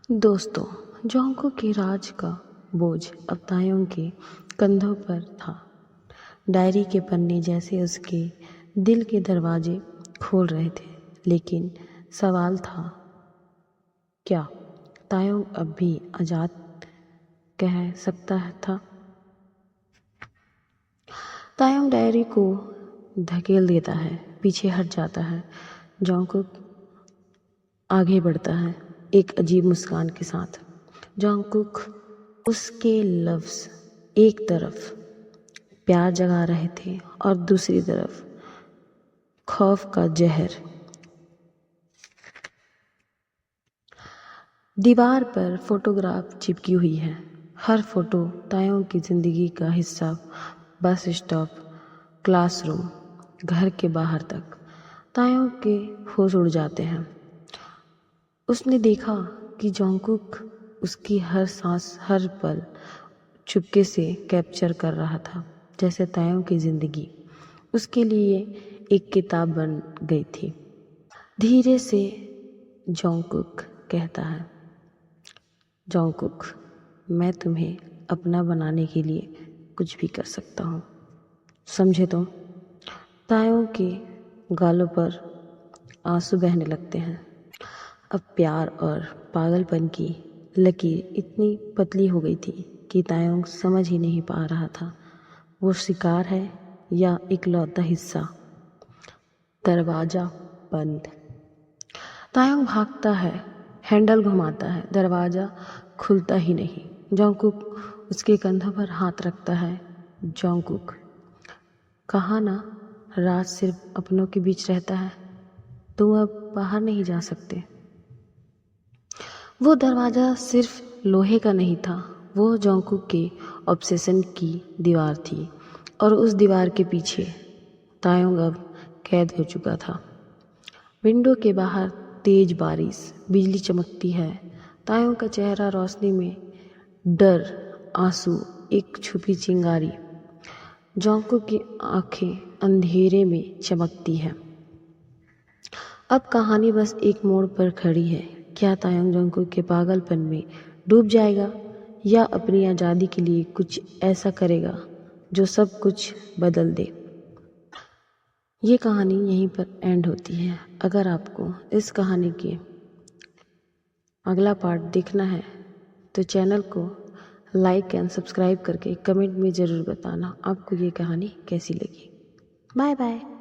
दोस्तों, जोंको के राज का बोझ अब तायोंग के कंधों पर था। डायरी के पन्ने जैसे उसके दिल के दरवाजे खोल रहे थे, लेकिन सवाल था, क्या तायोंग अब भी आज़ाद कह सकता था? तायोंग डायरी को धकेल देता है, पीछे हट जाता है। जोंको आगे बढ़ता है, एक अजीब मुस्कान के साथ। जोंकुक उसके लफ्ज़ एक तरफ प्यार जगा रहे थे और दूसरी तरफ खौफ का जहर। दीवार पर फोटोग्राफ चिपकी हुई है। हर फोटो तायों की ज़िंदगी का हिस्सा। बस स्टॉप, क्लासरूम, घर के बाहर तक तायों के होश उड़ जाते हैं। उसने देखा कि जोंकुक उसकी हर सांस, हर पल चुपके से कैप्चर कर रहा था, जैसे तायों की ज़िंदगी उसके लिए एक किताब बन गई थी। धीरे से जोंकुक कहता है, जोंकुक, मैं तुम्हें अपना बनाने के लिए कुछ भी कर सकता हूँ, समझे तुम? तायों के गालों पर आंसू बहने लगते हैं। अब प्यार और पागलपन की लकीर इतनी पतली हो गई थी कि तायोंग समझ ही नहीं पा रहा था, वो शिकार है या इकलौता हिस्सा। दरवाज़ा बंद। तायोंग भागता है, हैंडल घुमाता है, दरवाज़ा खुलता ही नहीं। जोंकुक उसके कंधों पर हाथ रखता है। जोंकुक, कहा ना, राज सिर्फ अपनों के बीच रहता है, तुम अब बाहर नहीं जा सकते। वो दरवाज़ा सिर्फ लोहे का नहीं था, वो जोंकुक के ऑब्सेशन की दीवार थी, और उस दीवार के पीछे तायोंग अब कैद हो चुका था। विंडो के बाहर तेज बारिश, बिजली चमकती है। तायोंग का चेहरा रोशनी में, डर, आंसू, एक छुपी चिंगारी। जोंकुक की आंखें अंधेरे में चमकती हैं। अब कहानी बस एक मोड़ पर खड़ी है। क्या तायोंग जोंकुक के पागलपन में डूब जाएगा या अपनी आज़ादी के लिए कुछ ऐसा करेगा जो सब कुछ बदल दे? ये कहानी यहीं पर एंड होती है। अगर आपको इस कहानी के अगला पार्ट देखना है तो चैनल को लाइक एंड सब्सक्राइब करके कमेंट में ज़रूर बताना आपको ये कहानी कैसी लगी। Bye bye.